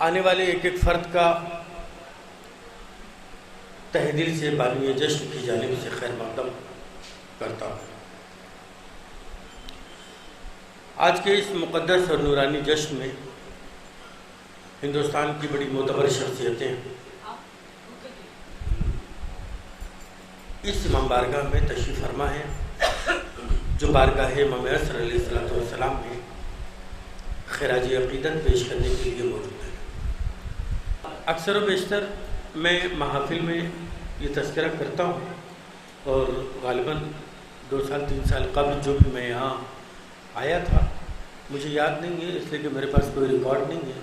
आने वाले एक एक फ़र्द का तहे दिल से बानी जश्न की जानिब से खैर मक़दम करता हूँ। आज के इस मुक़द्दस और नूरानी जश्न में हिंदुस्तान की बड़ी मोतबर शख्सियतें इस इमाम बारगाह में तशरीफ़ फरमा है, जो बारगाह इमाम असर अलैहिस्सलाम में खिराज अक़ीदत पेश करने के लिए मौजूद है। अक्सर व बेशतर मैं महफ़िल में ये तज़किरा करता हूँ और ग़ालिबन 2 साल 3 साल कबल जो भी मैं यहाँ आया था मुझे याद नहीं है, इसलिए कि मेरे पास कोई रिकॉर्ड नहीं है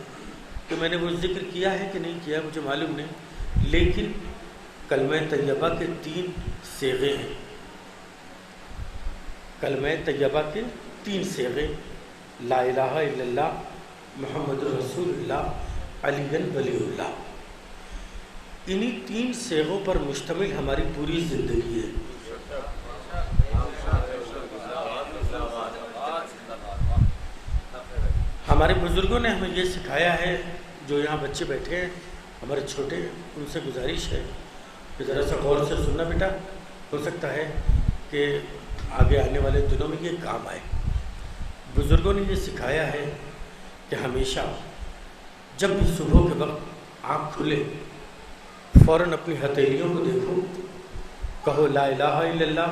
कि मैंने वो जिक्र किया है कि नहीं किया, मुझे मालूम नहीं। लेकिन कलमे तैयबा के 3 सेगे हैं। कलमे तैयबा के 3 सेगे, ला इलाहा इल्लल्लाह मुहम्मदुर रसूलुल्लाह अलीन वलीउल्लाह, इन्हीं 3 सेगों पर मुश्तमिल हमारी पूरी ज़िंदगी है। हमारे बुज़ुर्गों ने हमें ये सिखाया है, जो यहाँ बच्चे बैठे हैं हमारे छोटे, उनसे गुजारिश है कि ज़रा सा गौर से सुनना बेटा, हो सकता है कि आगे आने वाले दिनों में ये काम आए। बुज़ुर्गों ने ये सिखाया है कि हमेशा जब भी सुबह के वक्त आँख खुले फ़ौरन अपनी हथेलियों को देखो, कहो ला इलाहा इल्लल्लाह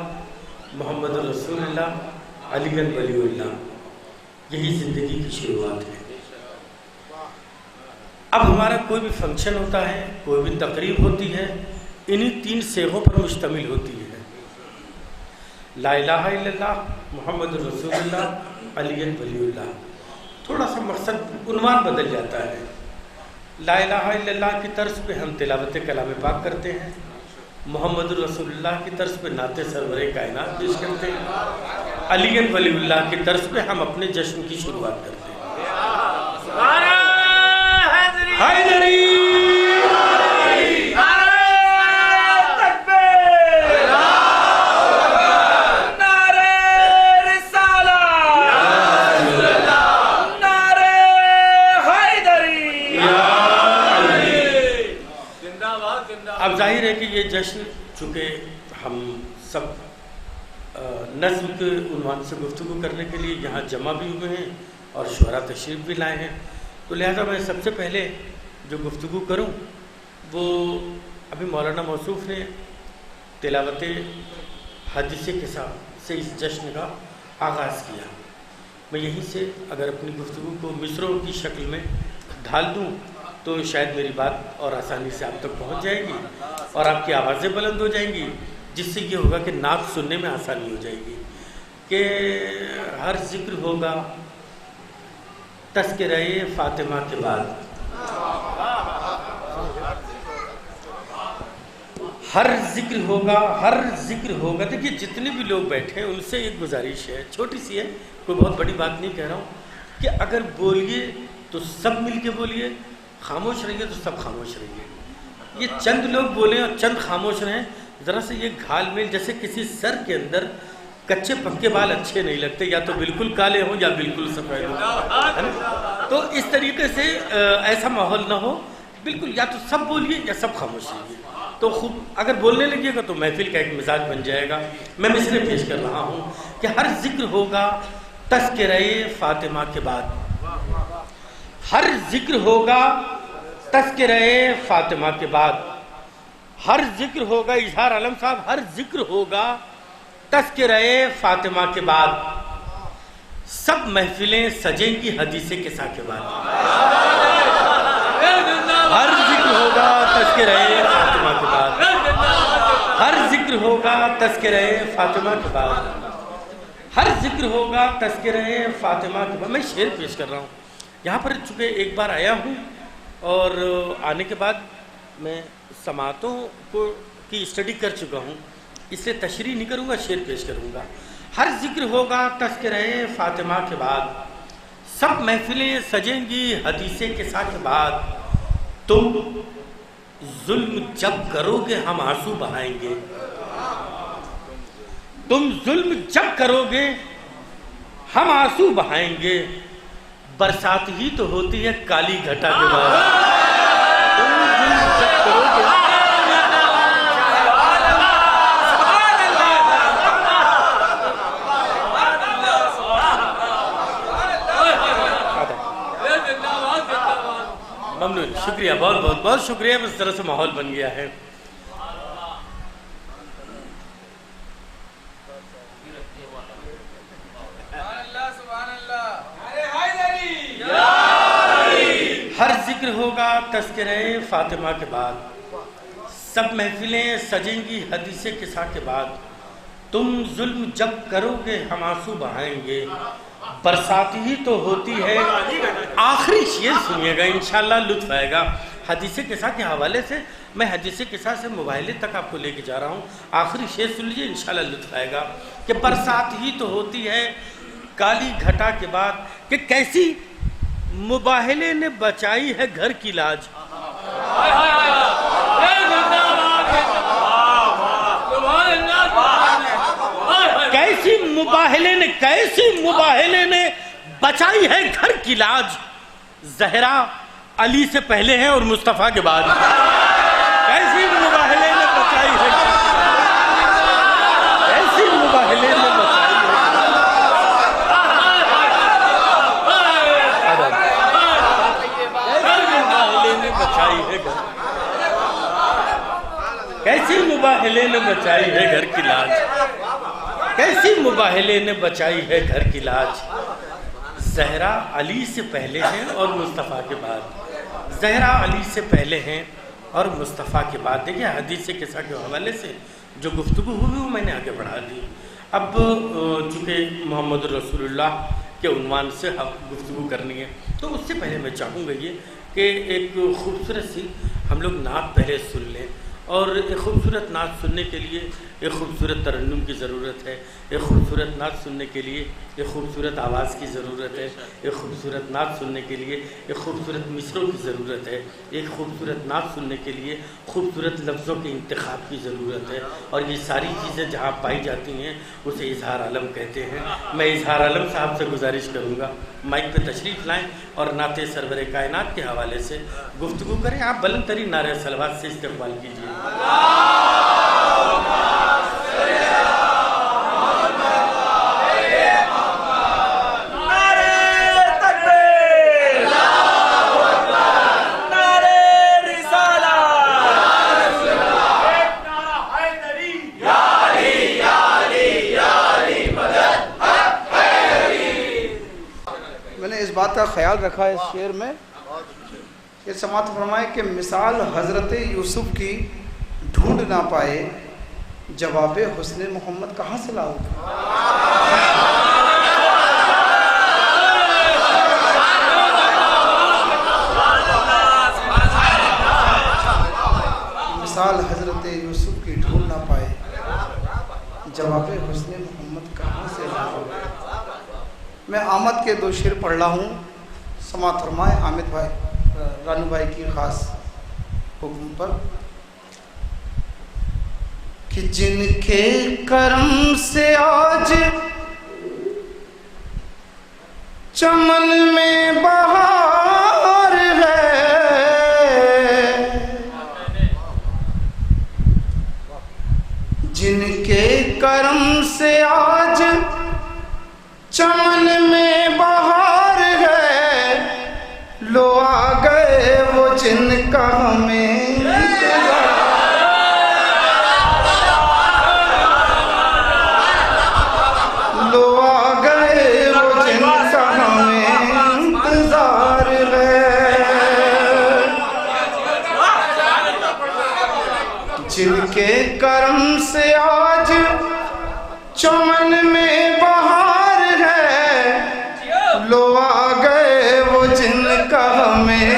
मुहम्मदुर रसूलुल्लाह अलीन वलीउल्लाह। यही ज़िंदगी की शुरुआत है। अब हमारा कोई भी फंक्शन होता है, कोई भी तकरीब होती है, इन्हीं 3 सेगों पर मुश्तमिल होती है। ला इलाहा इल्लल्लाह मुहम्मदुर रसूलुल्लाह अलीन वलीउल्लाह। थोड़ा सा मकसद उन्वान बदल जाता है। ला इलाहा इल्लल्लाह की तर्ज पे हम तिलावत कलाम पाक करते हैं, मुहम्मदुर रसूलुल्लाह की तर्ज पे नाते सरवरे कायनात पेश करते हैं, अलीन वलीउल्लाह की तर्ज पे हम अपने जश्न की शुरुआत करते हैं। हैदरी अब जाहिर है कि ये जश्न चूँकि हम सब नज़्म के उन्वान से गुफ्तगू करने के लिए यहाँ जमा भी हुए हैं और शुअरा तशरीफ़ भी लाए हैं, तो लिहाजा मैं सबसे पहले जो गुफ्तगू करूँ वो अभी मौलाना मौसूफ़ ने तिलावत हदीस के साथ से इस जश्न का आगाज़ किया। मैं यहीं से अगर अपनी गुफ्तगू को मिसरों की शक्ल में ढाल दूँ तो शायद मेरी बात और आसानी से आप तक पहुंच जाएगी और आपकी आवाज़ें बुलंद हो जाएंगी, जिससे ये होगा कि नात सुनने में आसानी हो जाएगी। कि हर जिक्र होगा तज़किरे फ़ातिमा के बाद, हर जिक्र होगा। देखिए जितने भी लोग बैठे हैं उनसे एक गुजारिश है, छोटी सी है, कोई बहुत बड़ी बात नहीं कह रहा हूँ, कि अगर बोलिए तो सब मिल के बोलिए, खामोश रहिए तो सब खामोश रहिए। ये चंद लोग बोलें और चंद खामोश रहें, ज़रा से ये घाल मेल, जैसे किसी सर के अंदर कच्चे पक्के बाल अच्छे नहीं लगते, या तो बिल्कुल काले हों या बिल्कुल सफ़ेद हों, है ना। तो इस तरीके से ऐसा माहौल ना हो, बिल्कुल या तो सब बोलिए या सब खामोश रहिए। तो खूब अगर बोलने लगिएगा तो महफिल का एक मिजाज बन जाएगा। मैं मिसरे पेश कर रहा हूँ कि हर जिक्र होगा तज़किरे फ़ातिमा के बाद, हर जिक्र होगा तज़किरे फ़ातिमा के बाद, हर जिक्र होगा, इजहार आलम साहब, हर जिक्र होगा तज़किरे फ़ातिमा के बाद, सब महफिलें सजेंगी हदीसे के साथ के बाद। हर जिक्र होगा तज़किरे फ़ातिमा के बाद, हर जिक्र होगा तज़किरे फ़ातिमा के बाद, हर जिक्र होगा तज़किरे फ़ातिमा के बाद। मैं शेर पेश कर रहा हूँ यहाँ पर, चूँकि एक बार आया हूँ और आने के बाद मैं समातों को की स्टडी कर चुका हूँ, इसलिए तशरीह नहीं करूँगा, शेर पेश करूँगा। हर जिक्र होगा तज़किरे फ़ातिमा के बाद, सब महफिलें सजेंगी हदीसे के साथ के बाद, तुम जुल्म जब करोगे हम आंसू बहाएंगे, तुम जुल्म जब करोगे हम आंसू बहाएंगे, बरसात ही तो होती है काली घटा के बाद। तुम जुल्म जब करोगे ममनून, शुक्रिया, बहुत बहुत बहुत शुक्रिया। इस तरह से माहौल बन गया है। हर जिक्र होगा तज़किरे फातिमा के बाद, सब महफिलें सजेंगी हदीसे किसा के बाद। तुम जुल्म जब करोगे हम आंसू बहाएंगे, बरसात ही तो होती है। आखिरी शेर सुनिएगा, इंशाल्लाह लुत्फ आएगा। हदीसे किसा के हवाले से, मैं हदीसे किसा से मुबाहिले तक आपको लेके जा रहा हूँ। आखिरी शेर सुन लीजिए, इंशाल्लाह लुत्फ आएगा कि बरसात ही तो होती है काली घटा के बाद, कि कैसी मुबाहिले ने बचाई है घर की लाज। कैसी मुबाहिले ने बचाई है घर की लाज। जहरा अली से पहले है और मुस्तफ़ा के बाद। कैसी मुबाहिले ने बचाई है, कैसी मुबाहिले ने बचाई है, कैसी मुबाहिले ने बचाई है घर की लाज। कैसी मुबाहिले ने बचाई है घर की लाज। ज़हरा अली से पहले हैं और मुस्तफ़ा के बाद। ज़हरा अली से पहले हैं और मुस्तफ़ा के बाद। देखिए हदीस से किस्सा के हवाले से जो गुफ्तगू हुई वो मैंने आगे बढ़ा दी। अब चूँकि मोहम्मद रसूलुल्लाह के उन्वान से हम गुफ्तगू करनी है, तो उससे पहले मैं चाहूँगा ये कि एक खूबसूरत सी हम लोग नात पहले सुन लें। और एक खूबसूरत नात सुनने के लिए एक खूबसूरत तरन्नुम की ज़रूरत है। एक खूबसूरत नात सुनने के लिए एक खूबसूरत आवाज़ की ज़रूरत है। एक खूबसूरत नात सुनने के लिए एक खूबसूरत मिसरों की ज़रूरत है। एक खूबसूरत नात सुनने के लिए खूबसूरत लफ्ज़ों के इंतखाब की ज़रूरत है। और ये सारी चीज़ें जहाँ पाई जाती हैं उसे इजहार आलम कहते हैं। मैं इजहार आलम साहब से गुजारिश करूँगा माइक पे तशरीफ़ लाएँ और नाते सरवर कायनात के हवाले से गुफ्तगू करें। आप बुलंद तरीन नारे सलवात से इस्तेक़बाल कीजिए। बात का ख्याल रखा है इस शेर में कि समात फरमाए कि मिसाल हज़रत यूसुफ की ढूंढ ना पाए, जवाब हुस्न मोहम्मद कहाँ से लाओ। मिसाल हज़रत यूसुफ की ढूंढ ना पाए, जवाब हुस्न मोहम्मद कहाँ से लाओ। मैं आमद के दो शेर पढ़ रहा हूँ, समात फरमाए हामिद भाई रानू भाई की ख़ास हुक्म पर कि जिनके करम से आज चमन में बहार है, जिनके करम से आज चमन में बहार है, लो आ गए वो जिनका हमें लो आ गए वो जिनका हमें इंतजार है, जिनके करम से आज चमन में बहार है, लो आ गए वो जिनका हमें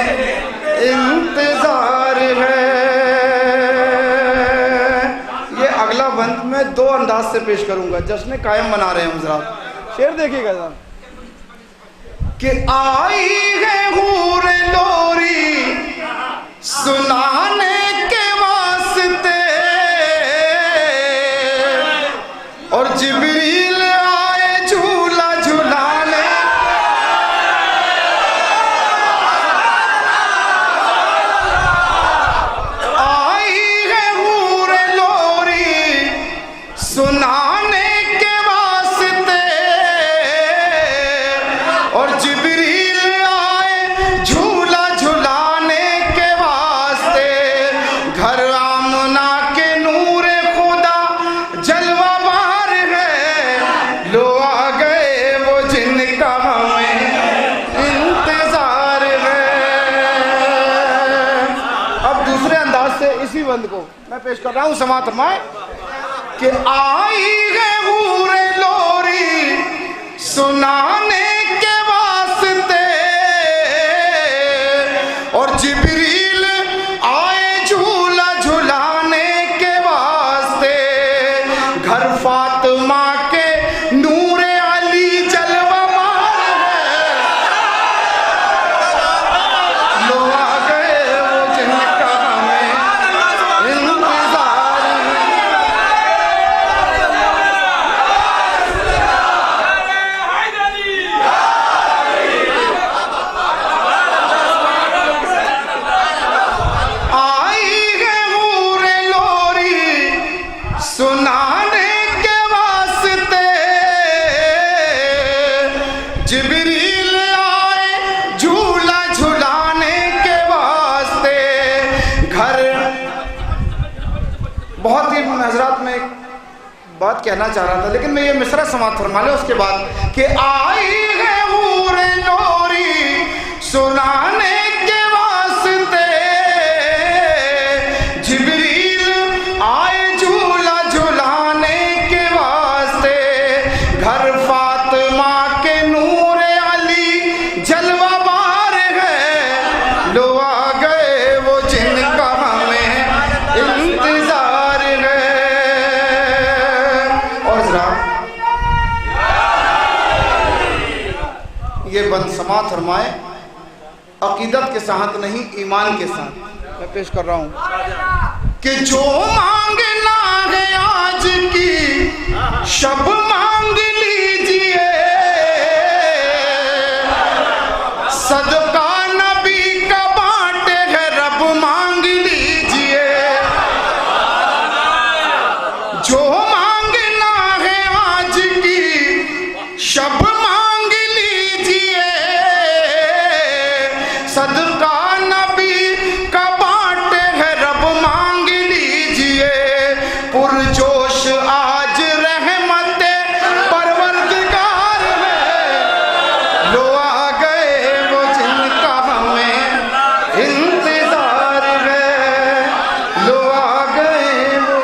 इंतजार है। ये अगला बंद मैं दो अंदाज से पेश करूंगा, जश्न कायम मना रहे हैं हम। जरा शेर देखिएगा जरा कि आई है हूर लोरी सुनाने के वास्ते और जिब्रील आए झूला झुलाने से इसी बंद को मैं पेश कर रहा हूँ समात फरमाए कि आई है हूरे लोरी सुनाने के वास्ते और जिब्रील आए झूला झुलाने के वास्ते घर फातिमा के नूरे अली जलवा बात कहना चाह रहा था लेकिन मैं ये मिसरा समाप्त फरमा ले उसके बाद कि आई है हूरे लोरी सुनाने के वास्ते जिब्रील आए झूला झुलाने के वास्ते घर फातिमा के नूरे अली जलवा बार है लो आ गए वो जिनका हमें इंतजार है। ये बंद समात फरमाए अकीदत के साथ नहीं ईमान के साथ मैं पेश कर रहा हूँ कि जो मांगना है आज की शब मांग लीजिए सदका नबी का बांटे है रब मांग लीजिए जो मांगना है आज की शब सदका नबी का बांटे है रब मांग लीजिए पुरजोश आज रहमत परवरदिगार है लो आ गए वो जिनका हमें इंतजार है लो आ गए वो।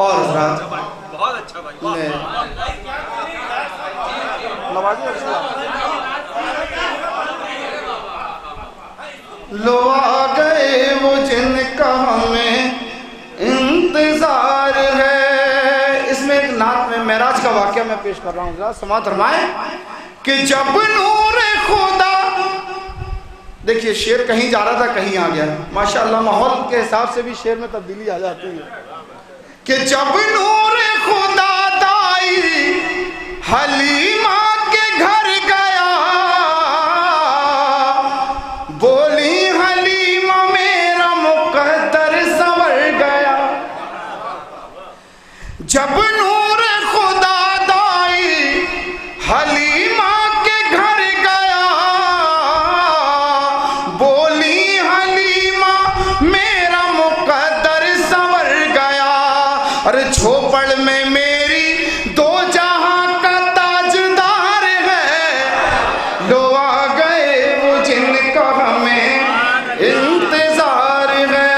और बहुत अच्छा भाई लो आ गए वो जिनका हमें इंतजार है। इसमें एक नात में मेराज का वाकया मैं पेश कर रहा हूँ, जरा समात फरमाए कि जब नूर खुदा, देखिए शेर कहीं जा रहा था कहीं आ गया, माशाअल्लाह माहौल के हिसाब से भी शेर में तब्दीली आ जाती है कि जब नूर खुदा दाई हलीमा के घर गया, बोली हलीमा मेरा मुकद्दर संवर गया। जब नूर खुदा दाई हलीमा के घर गया, बोली हलीमा मेरा मुकद्दर संवर गया। अरे झोपड़ में मेरी दो जहां का ताजदार है, लो आ गए वो जिनका हमें इंतजार है।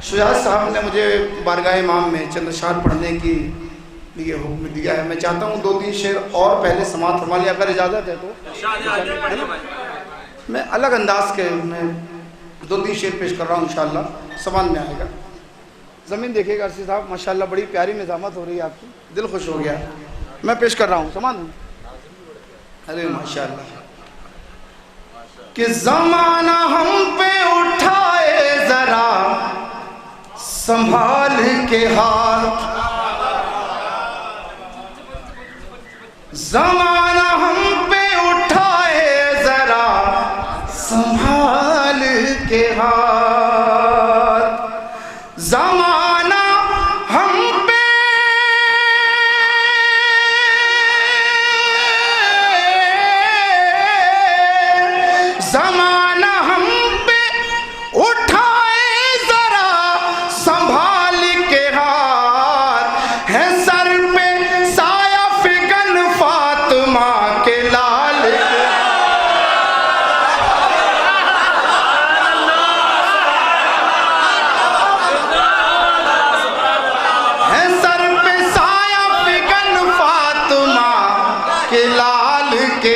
शुजात साहब ने मुझे बारगाह इमाम में चंद अशआर पढ़ने की लिए हुक्म दिया है। मैं चाहता हूँ दो तीन शेर और पहले समाप्त फरमा लिया, अगर इजाजत है तो। मैं अलग अंदाज के मैं दो तीन शेर पेश कर रहा हूँ, इंशाअल्लाह समझ में आएगा। ज़मीन देखिएगा अर्शी साहब, माशाअल्लाह बड़ी प्यारी निज़ामत हो रही है आपकी, दिल खुश हो गया। मैं पेश कर रहा हूँ, समझ में। अरे माशाअल्लाह कि ज़माना हम पे उठाए ज़रा संभाल के हाथ, ज़माना हम पे उठाए ज़रा संभाल के हाथ, ज़माना हम पे ज़माना हम पे उठाए ज़रा संभाल के हाथ, है सर पे साया फिगन फातिमा के लाल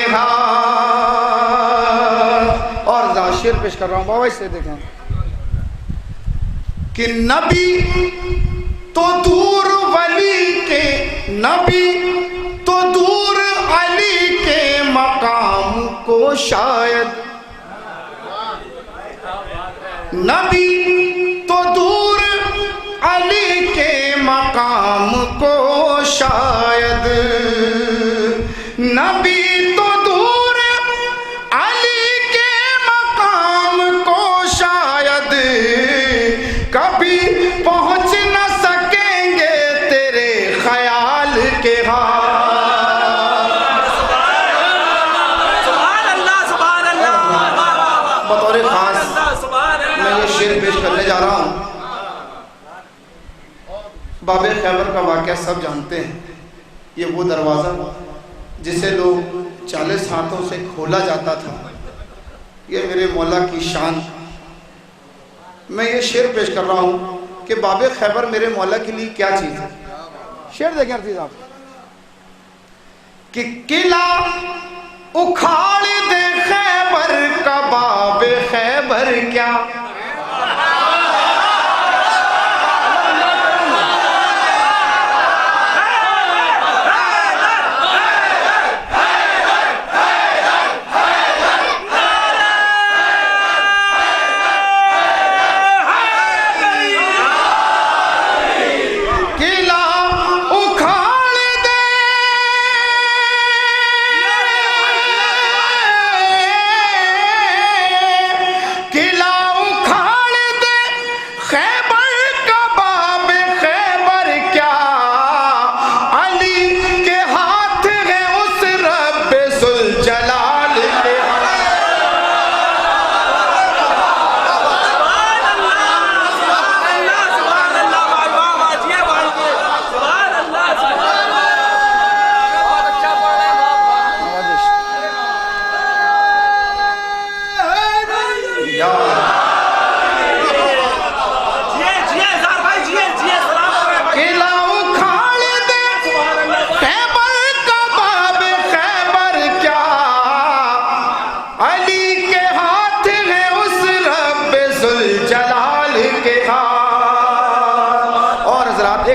हाथ। और शेर पेश कर रहा हूँ बाबा, इससे देखें कि नबी तो दूर वली के, नबी तो दूर अली के मकाम को शायद, नबी तो दूर अली के मकाम को शायद, नबी तो दूर अली के मकाम को शायद कभी पहुंच न सकेंगे तेरे ख्याल के हाथ। बतौर खास मैं ये शेर पेश करने जा रहा हूँ। बाबे खैबर का वाक़या सब जानते हैं। ये वो दरवाज़ा जिसे लोग 40 हाथों से खोला जाता था, ये मेरे मौला की शान। मैं ये शेर पेश कर रहा हूँ कि बाबे खैबर मेरे मौला के लिए क्या चीज़ है। शेर देखें अर्ज़ीज़ आप कि किला उखाड़ दे खैबर का बाबे खैबर क्या,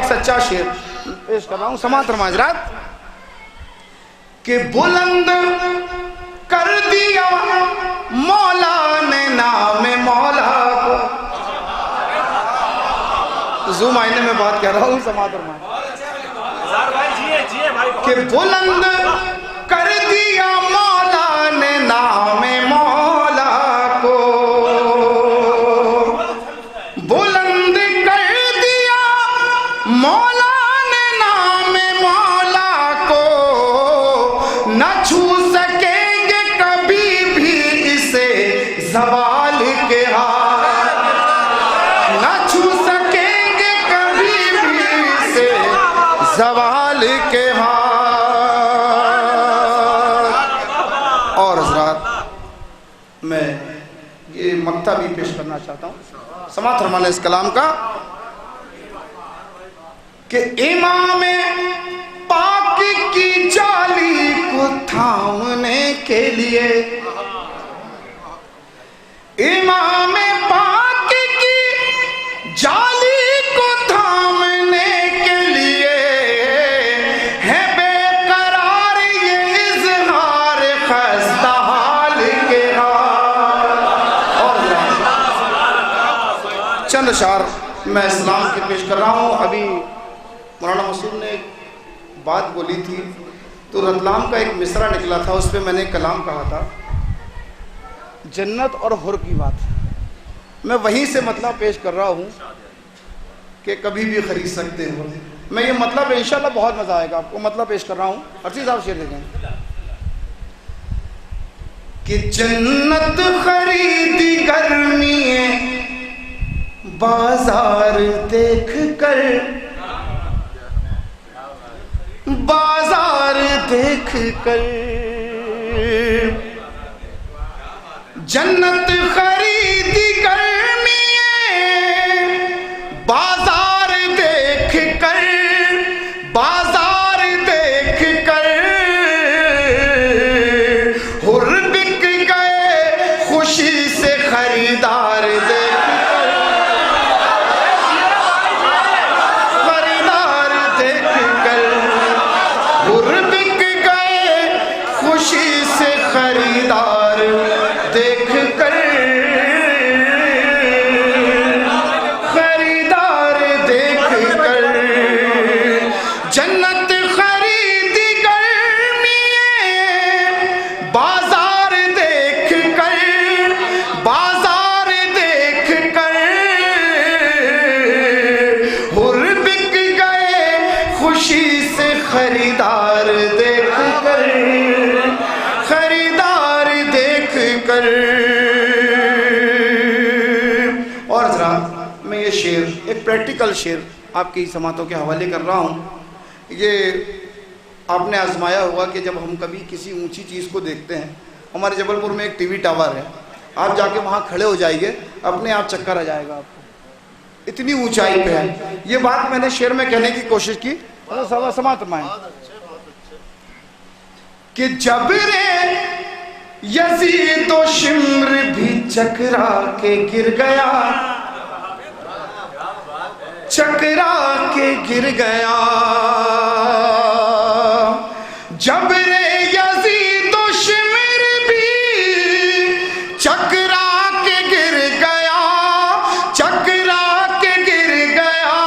सच्चा शेर पेश कर रहा हूं समातर माजरात कि बुलंद कर दिया मौला ने नाम मौला को। जूम आईने में बात कर रहा हूं समातर कि बुलंद कर दिया मौला ने नाम मौला को, बुलंद कर दिया मौला ने नाम मौला को, न छू सकेंगे कभी भी इसे ज़वाल के हाथ, न छू सकेंगे कभी भी इसे ज़वाल के हाथ। और हज़रात मैं ये मक्ता भी पेश करना चाहता हूँ समात फरमाने इस कलाम का कि इमाम पाक की जाली को थामने के लिए, इमाम पाक की जाली को थामने के लिए है बेकरार ये इज़हार खस्ता हाल के हाल। और चंद अशार मैं इस्लाम के पेश कर रहा हूँ। अभी मौलाना मसूद ने एक बात बोली थी तो रतलाम का एक मिसरा निकला था, उस पर मैंने कलाम कहा था जन्नत और हुर की बात। मैं वहीं से मतलब पेश कर रहा हूँ कि कभी भी खरीद सकते हो। मैं ये मतलब इंशाल्लाह बहुत मज़ा आएगा आपको। मतलब पेश कर रहा हूँ अर्ज़ीज़ साहब शेर देखें कि जन्नत खरीदी गर्मी बाजार देख कर, बाजार देख कर जन्नत खरीदी गर्मी बाजार देख कर, बाजार देख कर प्रैक्टिकल शेर आपकी समातों के हवाले कर रहा हूँ। ये आपने आजमाया होगा कि जब हम कभी किसी ऊंची चीज़ को देखते हैं, हमारे जबलपुर में एक टीवी टावर है, आप जाके वहाँ खड़े हो जाइए, अपने आप चक्कर आ जाएगा आपको, इतनी ऊंचाई पे है। ये बात मैंने शेर में कहने की कोशिश की, समात में कि जब रे यजीद व शिम्र भी चकरा के गिर गया, चकरा के गिर गया, जब रे यजीद व शिम्र भी चकरा के गिर गया, चकरा के गिर गया,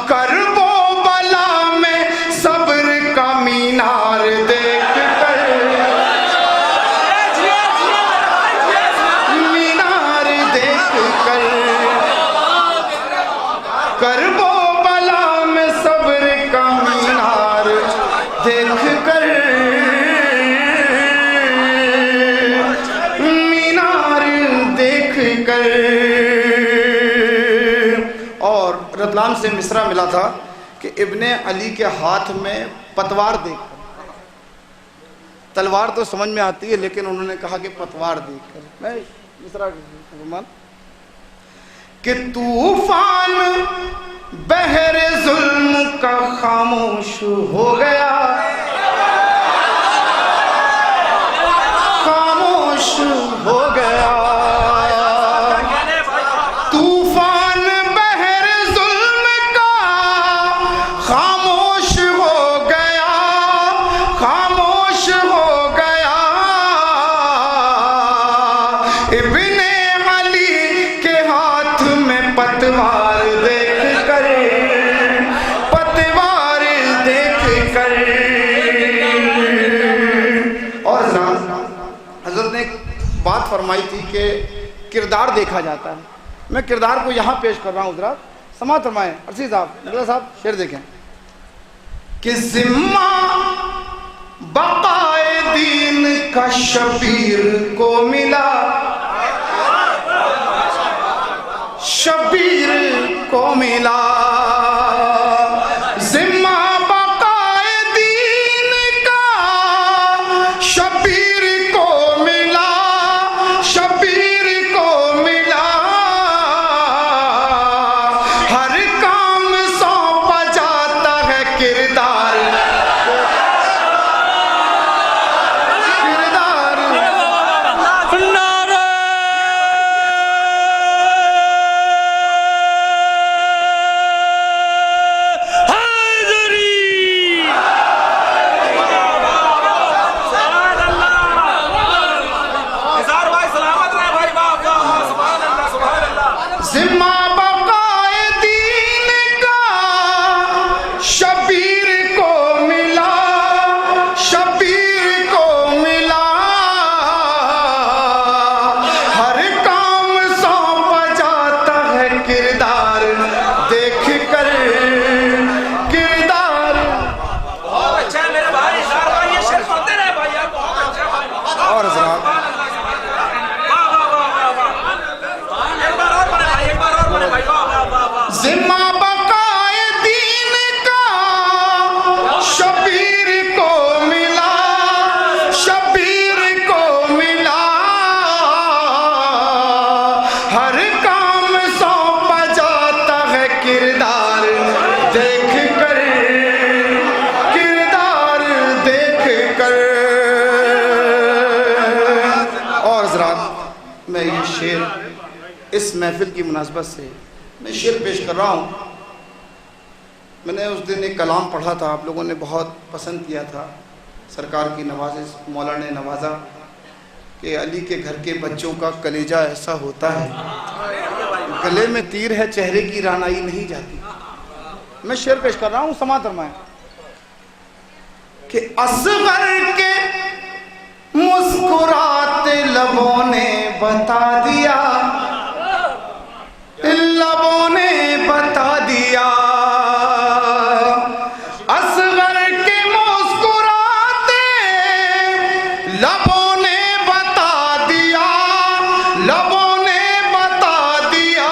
करबो बला में सब्र का मीनार देख कर, मीनार देख कर, करबो बला में सब्र का मीनार देख कर, मीनार देख कर। और रतलाम से मिसरा मिला था कि इब्ने अली के हाथ में पतवार देखकर, तलवार तो समझ में आती है लेकिन उन्होंने कहा कि पतवार देखकर, मैं मिसरा कि तूफान बहरे जुल्म का खामोश हो गया, खामोश हो गया, तूफान बहरे जुल्म का खामोश हो गया, खामोश हो गया, इब्ने पतवार देख कर, पतवार देख कर। और हजरत ने एक बात फरमाई थी कि किरदार देखा जाता है। मैं किरदार को यहाँ पेश कर रहा हूँ, हजरात समात फरमाएं। अर्शी साहब शेर देखें कि जिम्मा बकाए दीन का शबीर को मिला, शबीर को मिला, जिम्मा बकाए दीन का शबीर को मिला, शबीर को मिला, हर काम सौंपा जाता है किरदार, किरदार जिम्मा बकाए दीन का शबीर को मिला, शबीर को मिला, हर काम सौंपा जाता है किरदार देख कर, किरदार। बहुत अच्छा है मेरे भाई, ये शेर पढ़ते रहे भाई आप, बहुत अच्छा भाई। और जनाब जिम्मा बकाए दीन का शबीर को मिला, शबीर को मिला, हर काम सौंपा जाता है किरदार देख कर, किरदार देख कर। और जरा मैं ये शेर इस महफिल की मुनासबत से मैं शेर पेश कर रहा हूँ। मैंने उस दिन एक कलाम पढ़ा था, आप लोगों ने बहुत पसंद किया था। सरकार की नवाजिश, मौला ने नवाजा कि अली के घर के बच्चों का कलेजा ऐसा होता है, गले में तीर है चेहरे की रानाई नहीं जाती। मैं शेर पेश कर रहा हूँ, समात फरमाएं कि असगर के मुस्कुराते लबों ने बता दिया, लबों ने बता दिया, असगर के मुस्कुराते लबों ने बता दिया, लबों ने बता दिया,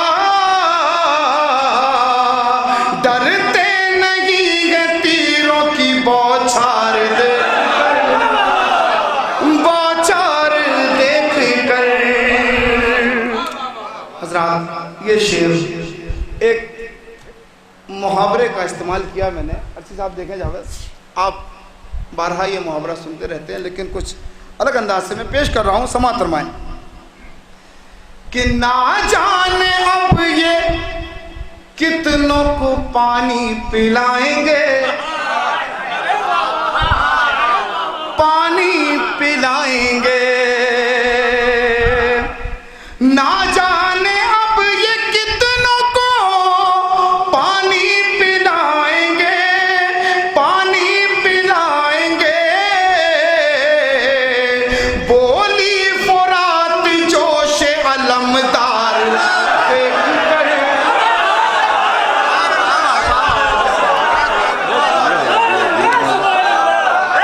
ये शेर एक मुहावरे का इस्तेमाल किया मैंने। अर्शी साहब देखें जावेद, आप बारहा ये मुहावरा सुनते रहते हैं, लेकिन कुछ अलग अंदाज से मैं पेश कर रहा हूँ। समाअत फरमाएं कि ना जाने अब ये कितनों को पानी पिलाएंगे, पानी पिलाएंगे। ना जाने अब ये कितनों को पानी पिलाएंगे, पानी पिलाएंगे। बोली फुरात जोश अलमदार देखकर,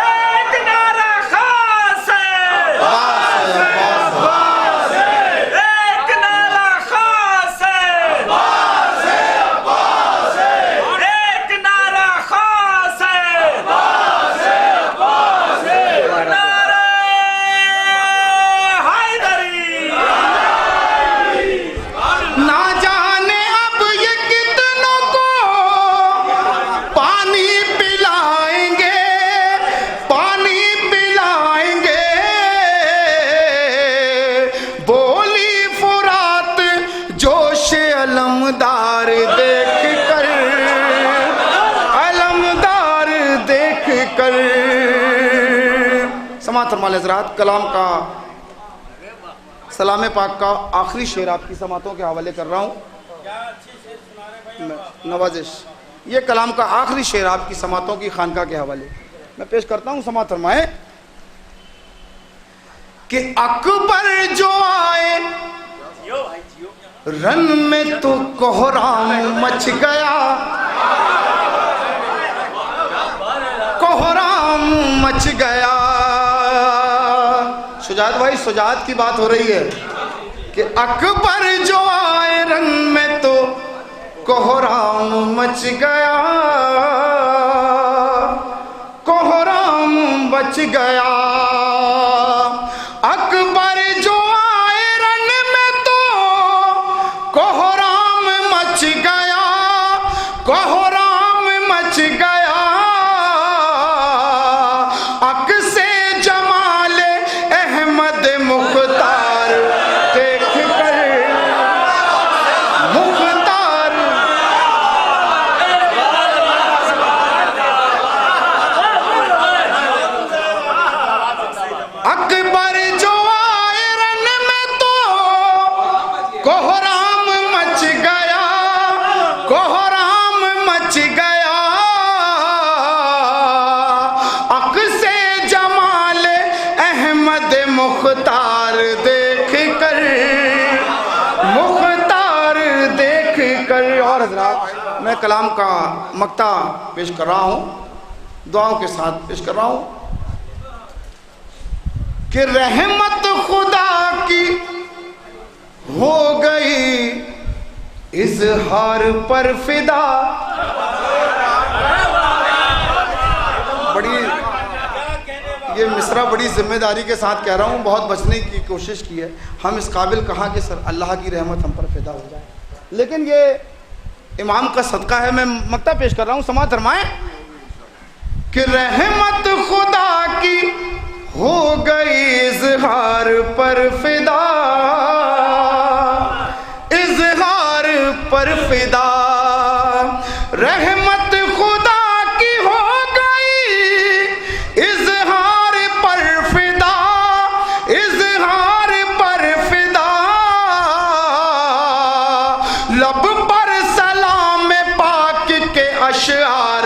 एक नारा खास है, एक नारा खास है, एक नारा खास है, नारे हैदरी। ना जाने अब ये कितनों को पानी पिलाएंगे, पानी पिलाएंगे। बोली फुरात जोश अलमदार देख कर, अलमदार देख कर। समाअत फरमाएं हज़रात, कलाम का सलाम पाक का आखिरी शेर आपकी समातों के हवाले कर रहा हूँ। नवाजिश, ये कलाम का आखिरी शेर आपकी समातों की खानका के हवाले मैं पेश करता हूँ। समाअत फरमाएं कि अकबर जो आए रन में तो कोहराम मच गया, कोहराम मच गया। सुजात भाई, सुजात की बात हो रही है कि अकबर जो आए रन में तो कोहराम मच गया, कोहराम मच गया। अकबर जो आए रन में तो कोहराम मच गया, कोहराम मच गया। अक्से जमाल अहमद मुख्तार देख कर, मुख्तार अकबर जो आए रन में तो कोहराम मच गया, कोहराम मच गया। अक्से जमाल अहमद मुख्तार देख कर, मुख्तार देख कर। और हज़रात, मैं कलाम का मक्ता पेश कर रहा हूँ, दुआओं के साथ पेश कर रहा हूँ कि रहमत खुदा की हो गई इजहार पर फिदा। बड़ी ये मिसरा बड़ी जिम्मेदारी के साथ कह रहा हूँ, बहुत बचने की कोशिश की है। हम इस काबिल कहाँ कि सर अल्लाह की रहमत हम पर फिदा हो जाए, लेकिन ये इमाम का सदका है। मैं मक्ता पेश कर रहा हूँ। समाअत फरमाएं कि रहमत खुदा की हो गई इजहार पर फिदा, इजहार पर फिदा। रहमत खुदा की हो गई इजहार पर फिदा, इजहार पर फिदा। लब पर सलाम पाक के अशआर